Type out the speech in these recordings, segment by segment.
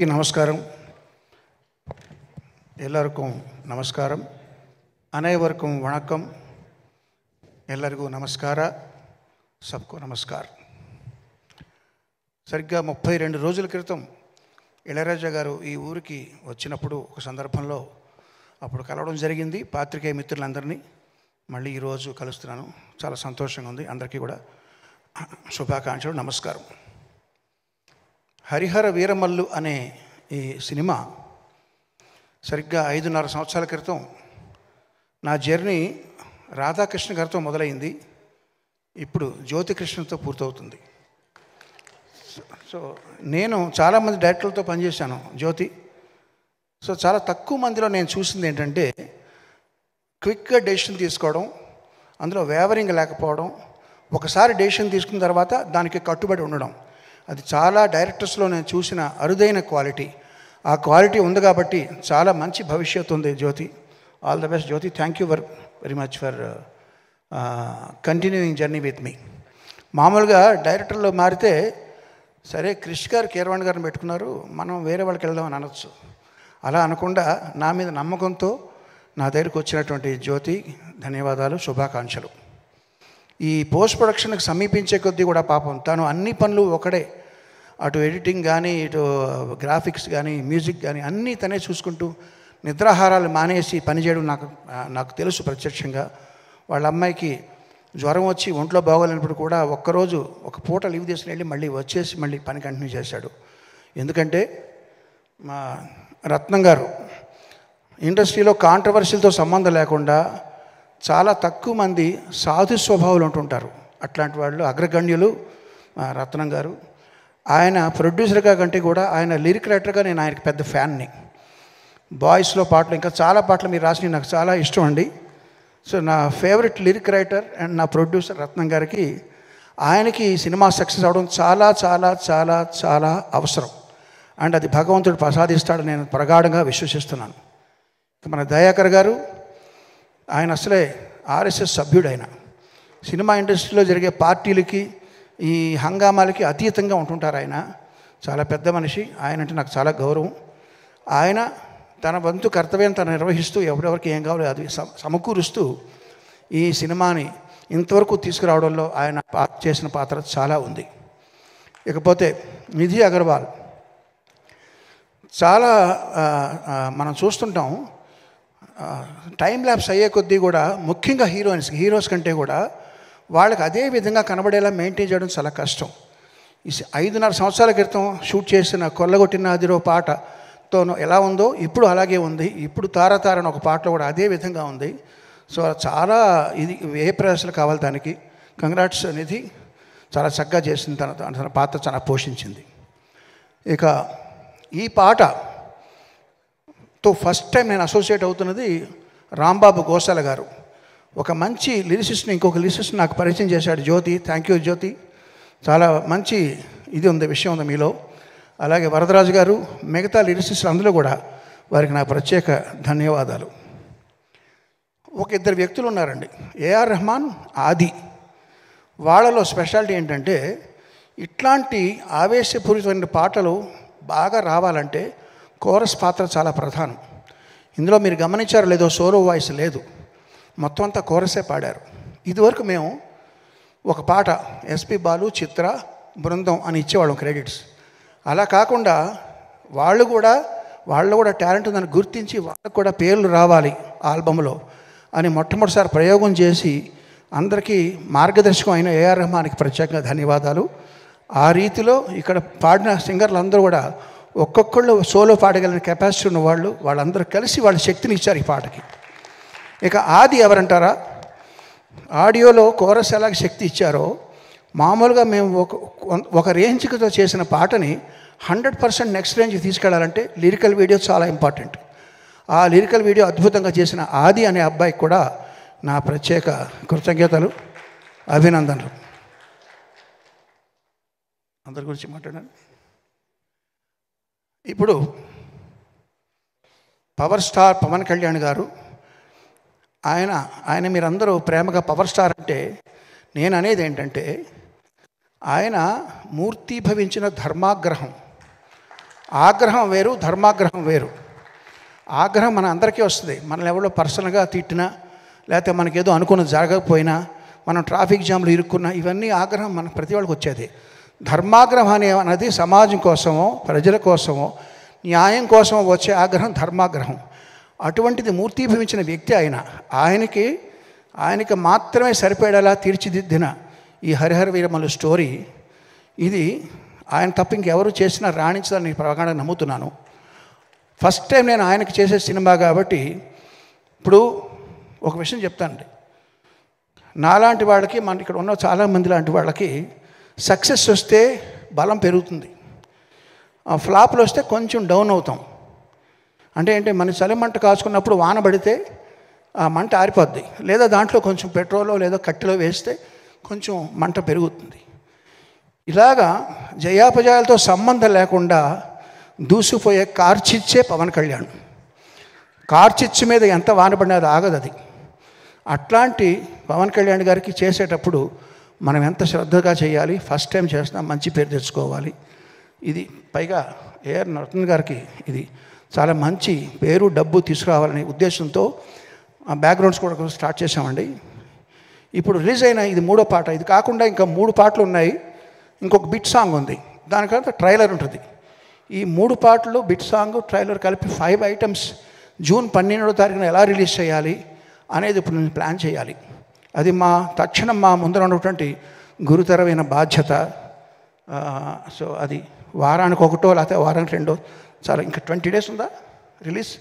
நமஸ்காரம். எல்லாருக்கும் நமஸ்காరం. அனைவருக்கும் வணக்கம். எல்லாరిಗೂ నమస్కార. సబ్కో నమస్కార్. సరిగ్గా 32 రోజుల క్రితం ఇళయరాజా గారు ఈ ఊరికి వచ్చినప్పుడు ఒక సందర్భంలో అప్పుడు కలవడం జరిగింది. పాత్రికేయ మిత్రులందరినీ మళ్ళీ ఈరోజు కలుస్తున్నాను. చాలా సంతోషంగా ఉంది. అందరికీ కూడా శుభాకాంక్షలు, నమస్కారం. హరిహర వీరమల్లు అనే ఈ సినిమా సరిగ్గా 5.5 సంవత్సరాల క్రితం నా జర్నీ రాధాకృష్ణ గారితో మొదలైంది. ఇప్పుడు జ్యోతికృష్ణతో పూర్తవుతుంది. సో నేను చాలామంది డైరెక్టర్లతో పనిచేశాను. జ్యోతి చాలా తక్కువ మందిలో నేను చూసింది ఏంటంటే క్విక్గా డెసిషన్ తీసుకోవడం, అందులో వేవరింగ్ లేకపోవడం, ఒకసారి డెసిషన్ తీసుకున్న తర్వాత దానికి కట్టుబడి ఉండడం. అది చాలా డైరెక్టర్స్లో నేను చూసిన అరుదైన క్వాలిటీ. ఆ క్వాలిటీ ఉంది కాబట్టి చాలా మంచి భవిష్యత్తు ఉంది. Jyoti, all the best Jyoti. Thank you very much for continuing journey with me. మామూలుగా డైరెక్టర్లో మారితే సరే క్రిష్ గారు, కీరవాణి గారిని పెట్టుకున్నారు, మనం వేరే వాళ్ళకి వెళ్దాం అని అనొచ్చు. అలా అనకుండా నా మీద నమ్మకంతో నా దగ్గరికి వచ్చినటువంటి జ్యోతి, ధన్యవాదాలు, శుభాకాంక్షలు. ఈ పోస్ట్ ప్రొడక్షన్కి సమీపించే కొద్దీ కూడా పాపం తను అన్ని పనులు ఒకడే, అటు ఎడిటింగ్ కానీ, ఇటు గ్రాఫిక్స్ కానీ, మ్యూజిక్ కానీ అన్నీ తనే చూసుకుంటూ నిద్రాహారాలు మానేసి పనిచేయడం నాకు తెలుసు ప్రత్యక్షంగా. వాళ్ళ అమ్మాయికి జ్వరం వచ్చి ఒంట్లో బాగోలేనప్పుడు కూడా ఒక్కరోజు ఒక పూట లీవ్ తీసుకుని వెళ్ళి మళ్ళీ వచ్చేసి మళ్ళీ పని కంటిన్యూ చేశాడు. ఎందుకంటే మా రత్నం గారు ఇండస్ట్రీలో కాంట్రవర్సీలతో సంబంధం లేకుండా చాలా తక్కువ మంది సాధు స్వభావాలు ఉంటుంటారు. అట్లాంటి వాళ్ళు అగ్రగణ్యులు రత్నం గారు. ఆయన ప్రొడ్యూసర్గా కంటే కూడా ఆయన లిరిక్ రైటర్గా నేను ఆయనకి పెద్ద ఫ్యాన్ని. బాయ్స్లో పాటలు, ఇంకా చాలా పాటలు మీరు రాసినవి నాకు చాలా ఇష్టం అండి. సో నా ఫేవరెట్ లిరిక్ రైటర్ అండ్ నా ప్రొడ్యూసర్ రత్నం గారికి, ఆయనకి సినిమా సక్సెస్ అవడం చాలా చాలా చాలా చాలా అవసరం. అండ్ అది భగవంతుడు ప్రసాదిస్తాడని నేను ప్రగాఢంగా విశ్వసిస్తున్నాను. మన దయాకర్ గారు, ఆయన అసలే ఆర్ఎస్ఎస్ సభ్యుడు. ఆయన సినిమా ఇండస్ట్రీలో జరిగే పార్టీలకి, ఈ హంగామాలకి అతీతంగా ఉంటుంటారు. ఆయన చాలా పెద్ద మనిషి. ఆయన అంటే నాకు చాలా గౌరవం. ఆయన తన వంతు కర్తవ్యం తను నిర్వహిస్తూ ఎవరెవరికి ఏం కావాలో అది సమకూరుస్తూ ఈ సినిమాని ఇంతవరకు తీసుకురావడంలో ఆయన చేసిన పాత్ర చాలా ఉంది. ఇకపోతే నిధి అగర్వాల్, చాలా మనం చూస్తుంటాం టైం ల్యాప్స్ అయ్యే కొద్దీ కూడా, ముఖ్యంగా హీరోస్ కంటే కూడా వాళ్ళకి అదే విధంగా కనబడేలా మెయింటైన్ చేయడం చాలా కష్టం. ఈ 5.5 సంవత్సరాల క్రితం షూట్ చేసిన కొల్లగొట్టినాదిరో పాటతో ఎలా ఉందో ఇప్పుడు అలాగే ఉంది. ఇప్పుడు తారతారని ఒక పాటలో కూడా అదే విధంగా ఉంది. సో చాలా ఇది ఏ ప్రయాసాలు కావాలి దానికి. కంగ్రాట్స్ నిధి, చాలా చక్కగా చేసింది. తన పాత్ర చాలా పోషించింది. ఇక ఈ పాటతో ఫస్ట్ టైం నేను అసోసియేట్ అవుతున్నది రాంబాబు గోసాల గారు. ఒక మంచి లిరిసిస్ట్ని ఇంకొక లిరిసిస్ట్ నాకు పరిచయం చేశాడు జ్యోతి. థ్యాంక్ యూ జ్యోతి. చాలా మంచి ఇది ఉంది, విషయం ఉంది మీలో. అలాగే వరదరాజు గారు, మిగతా లిరిసిస్టులు అందరూ కూడా వారికి నా ప్రత్యేక ధన్యవాదాలు. ఒక ఇద్దరు వ్యక్తులు ఉన్నారండి, ఏఆర్ రెహమాన్, ఆది. వాళ్ళలో స్పెషాలిటీ ఏంటంటే ఇట్లాంటి ఆవేశపూరితమైన పాటలు బాగా రావాలంటే కోరస్ పాత్ర చాలా ప్రధానం. ఇందులో మీరు గమనించారో లేదో, సోలో వాయిస్ లేదు, మొత్తం అంతా కోరసే పాడారు. ఇదివరకు మేము ఒక పాట ఎస్పి బాలు, చిత్ర, బృందం అని ఇచ్చేవాళ్ళం క్రెడిట్స్. అలా కాకుండా వాళ్ళు కూడా టాలెంట్ ఉందని గుర్తించి వాళ్ళకు కూడా పేర్లు రావాలి ఆల్బంలో అని మొట్టమొదటిసారి ప్రయోగం చేసి అందరికీ మార్గదర్శకం అయిన ఏఆర్ రెహమాన్కి ప్రత్యేకంగా ధన్యవాదాలు. ఆ రీతిలో ఇక్కడ పాడిన సింగర్లు అందరూ కూడా ఒక్కొక్కళ్ళు సోలో పాడగలిగిన కెపాసిటీ ఉన్న వాళ్ళందరూ కలిసి వాళ్ళ శక్తిని ఇచ్చారు ఈ పాటకి. ఇక ఆది ఎవరంటారా, ఆడియోలో కోరస్ ఎలాగ శక్తి ఇచ్చారో, మామూలుగా మేము ఒక రేంజ్తో చేసిన పాటని 100% నెక్స్ట్ రేంజ్కి తీసుకెళ్లాలంటే లిరికల్ వీడియో చాలా ఇంపార్టెంట్. ఆ లిరికల్ వీడియో అద్భుతంగా చేసిన ఆది అనే అబ్బాయికి కూడా నా ప్రత్యేక కృతజ్ఞతలు, అభినందనలు. అందరి గురించి మాట్లాడాను. ఇప్పుడు పవర్ స్టార్ పవన్ కళ్యాణ్ గారు, ఆయన మీరందరూ ప్రేమగా పవర్ స్టార్ అంటే, నేను అనేది ఏంటంటే ఆయన మూర్తీభవించిన ధర్మాగ్రహం. ఆగ్రహం వేరు, ధర్మాగ్రహం వేరు. ఆగ్రహం మన అందరికీ వస్తుంది. మనల్ని ఎవరో పర్సనల్గా తిట్టినా, లేకపోతే మనకేదో అనుకున్నది జరగకపోయినా, మనం ట్రాఫిక్ జామ్లు ఇరుక్కున్నా, ఇవన్నీ ఆగ్రహం మన ప్రతి వాళ్ళకి వచ్చేది. ధర్మాగ్రహం అనేది సమాజం కోసమో, ప్రజల కోసమో, న్యాయం కోసమో వచ్చే ఆగ్రహం ధర్మాగ్రహం. అటువంటిది మూర్తీభవించిన వ్యక్తి ఆయనకి మాత్రమే సరిపడేలా తీర్చిదిద్దిన ఈ హరిహర వీరమల్లు స్టోరీ, ఇది ఆయన తప్ప ఇంకెవరు చేసినా రాణించాలని ప్రగాఢంగా నమ్ముతున్నాను. ఫస్ట్ టైం నేను ఆయనకి చేసే సినిమా కాబట్టి. ఇప్పుడు ఒక విషయం చెప్తానండి, నాలాంటి వాళ్ళకి, మన ఇక్కడ ఉన్న చాలామంది లాంటి వాళ్ళకి సక్సెస్ వస్తే బలం పెరుగుతుంది, ఫ్లాప్లు వస్తే కొంచెం డౌన్ అవుతాం. అంటే ఏంటి, మన చలిమంట కాచుకున్నప్పుడు వాన పడితే ఆ మంట ఆరిపోద్ది, లేదా దాంట్లో కొంచెం పెట్రోలో లేదా కట్టెలో వేస్తే కొంచెం మంట పెరుగుతుంది. ఇలాగా జయాపజయాలతో సంబంధం లేకుండా దూసిపోయే కార్చిచ్చే పవన్ కళ్యాణ్. కార్చిచ్చు మీద ఎంత వాన పడినా అది ఆగదు. అది అట్లాంటి పవన్ కళ్యాణ్ గారికి చేసేటప్పుడు మనం ఎంత శ్రద్ధగా చేయాలి. ఫస్ట్ టైం చేస్తున్నాం, మంచి పేరు తెచ్చుకోవాలి. ఇది పైగా ఏఆర్ రత్న గారికి ఇది చాలా మంచి పేరు, డబ్బు తీసుకురావాలనే ఉద్దేశంతో ఆ బ్యాక్గ్రౌండ్స్ కూడా స్టార్ట్ చేసామండి. ఇప్పుడు రిలీజ్ అయిన ఇది 3వ పాట. ఇది కాకుండా ఇంకా 3 పాటలు ఉన్నాయి, ఇంకొక బిట్ సాంగ్ ఉంది, దానికంతా ట్రైలర్ ఉంటుంది. ఈ 3 పాటలు, బిట్ సాంగ్, ట్రైలర్ కలిపి 5 ఐటమ్స్ జూన్ 12వ తారీఖున ఎలా రిలీజ్ చేయాలి అనేది ఇప్పుడు నేను ప్లాన్ చేయాలి. అది తక్షణం మా ముందర ఉన్నటువంటి గురుతరమైన బాధ్యత. సో అది వారానికి 1 లేకపోతే వారానికి 2 చాలా, ఇంకా 20 డేస్ ఉందా రిలీజ్.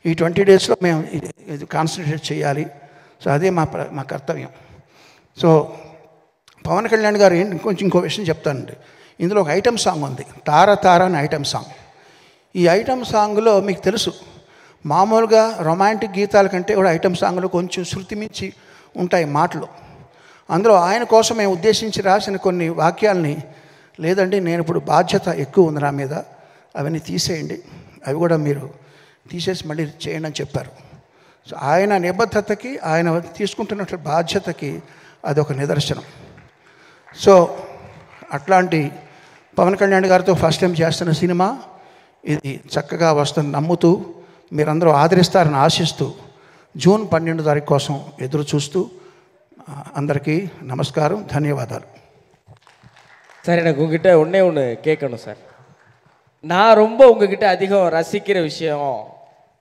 ఈ 20 డేస్లో మేము ఇది కాన్సన్ట్రేట్ చేయాలి. సో అదే మా కర్తవ్యం. సో పవన్ కళ్యాణ్ గారు ఇంకో విషయం చెప్తానండి. ఇందులో ఒక ఐటమ్ సాంగ్ ఉంది, తార తార అని ఐటమ్ సాంగ్. ఈ ఐటమ్ సాంగ్లో మీకు తెలుసు, మామూలుగా రొమాంటిక్ గీతాల కంటే కూడా ఐటమ్ సాంగ్లో కొంచెం శృతి మించి ఉంటాయి మాటలు. అందులో ఆయన కోసం మేము ఉద్దేశించి రాసిన కొన్ని వాక్యాలని, లేదండి నేను ఇప్పుడు బాధ్యత ఎక్కువ ఉంది నా మీద, అవన్నీ తీసేయండి, అవి కూడా మీరు తీసేసి మళ్ళీ చేయండి అని చెప్పారు. సో ఆయన నిబద్ధతకి, ఆయన తీసుకుంటున్న బాధ్యతకి అదొక నిదర్శనం. సో అట్లాంటి పవన్ కళ్యాణ్ గారితో ఫస్ట్ టైం చేస్తున్న సినిమా ఇది చక్కగా వస్తుంది నమ్ముతూ, మీరందరూ ఆదరిస్తారని ఆశిస్తూ, జూన్ 12వ తారీఖు కోసం ఎదురు చూస్తూ అందరికీ నమస్కారం, ధన్యవాదాలు. சார், எனக்கு உங்ககிட்ட ஒன்று கேட்கணும் சார். நான் ரொம்ப உங்ககிட்ட அதிகம் ரசிக்கிற விஷயம்,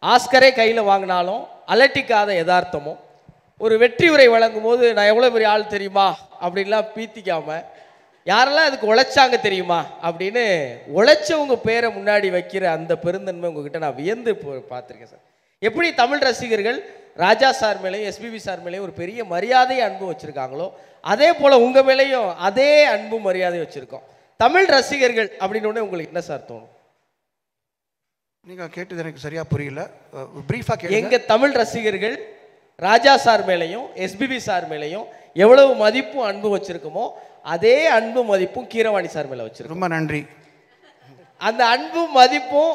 ஆஸ்கரே கையில் வாங்கினாலும் அலட்டிக்காத யதார்த்தமும், ஒரு வெற்றி உரை வழங்கும் போது நான் எவ்வளோ பெரிய ஆள் தெரியுமா அப்படின்லாம் பீத்திக்காமல், யாரெல்லாம் அதுக்கு உழைச்சாங்க தெரியுமா அப்படின்னு உழைச்சவங்க பேரை முன்னாடி வைக்கிற அந்த பெருந்தன்மை உங்ககிட்ட நான் வியந்து பார்த்துருக்கேன் சார். எப்படி தமிழ் ரசிகர்கள் ராஜா சார் மேலேயும் எஸ்பிபி சார் மேலேயும் ஒரு பெரிய மரியாதை அன்பும் வச்சுருக்காங்களோ, அதே போல் உங்கள் மேலேயும் அதே அன்பும் மரியாதையும் வச்சுருக்கோம். தமிழ் ரசிகர்கள் அப்படின்னு உங்களுக்கு என்ன சார் தோணும்? நீங்கள் கேட்டது எனக்கு சரியாக புரியல, ப்ரீஃபாக கேளுங்க. எங்கள் தமிழ் ரசிகர்கள் ராஜா சார் மேலேயும் எஸ்பிபி சார் மேலேயும் எவ்வளவு மதிப்பும் அன்பும் வச்சுருக்கோமோ, அதே அன்பும் மதிப்பும் கீரவாணி சார் மேலே வச்சுருக்கோம். ரொம்ப நன்றி. அந்த அன்பும் மதிப்பும்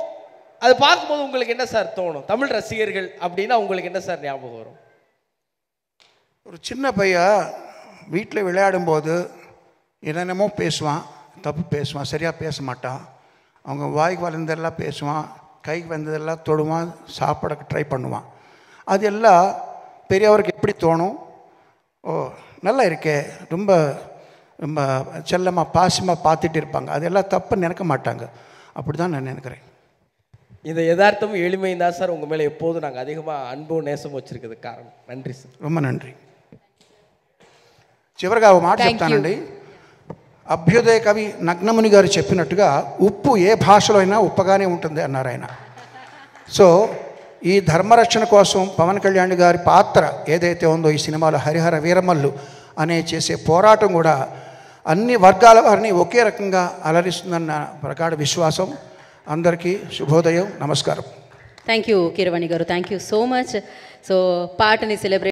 அது பார்க்கும்போது உங்களுக்கு என்ன சார் தோணும்? தமிழ் ரசிகர்கள் அப்படின்னா உங்களுக்கு என்ன சார் ஞாபகம் வரும்? ஒரு சின்ன பையன் வீட்டில் விளையாடும்போது என்னென்னமோ பேசுவான், தப்பு பேசுவான், சரியாக பேச மாட்டான். அவங்க வாய்க்கு வளர்ந்ததெல்லாம் பேசுவான், கைக்கு வந்ததெல்லாம் தொடுவான், சாப்பிட ட்ரை பண்ணுவான். அது எல்லாம் பெரியவருக்கு எப்படி தோணும்? ஓ நல்லா இருக்கே, ரொம்ப ரொம்ப செல்லமாக பாசமாக பார்த்துட்டு இருப்பாங்க. அதெல்லாம் தப்பு நினைக்க மாட்டாங்க. அப்படி தான் நான் நினைக்கிறேன். இந்த யதார்த்தமும் எளிமையும் தான் சார் உங்கள் மேலே எப்போதும் நாங்கள் அதிகமாக அன்பும் நேசம் வச்சுருக்கிறதுக்கு காரணம். நன்றி సార్. ரொம்ப நன்றி. చివరిగా ఒక మాట చెప్తానండి. అభ్యుదయ కవి నగ్నముని గారు చెప్పినట్టుగా ఉప్పు ఏ భాషలో అయినా ఉప్పగానే ఉంటుంది అన్నారు ఆయన. సో ఈ ధర్మరక్షణ కోసం పవన్ కళ్యాణ్ గారి పాత్ర ఏదైతే ఉందో ఈ సినిమాలో హరిహర వీరమల్లు అనే చేసే పోరాటం కూడా అన్ని వర్గాల వారిని ఒకే రకంగా అలరిస్తుందన్న ప్రగాఢ విశ్వాసం. అందరికీ శుభోదయం, నమస్కారం. థ్యాంక్ యూ కీరవాణి గారు, thank you so much. So పాటని సెలబ్రేట్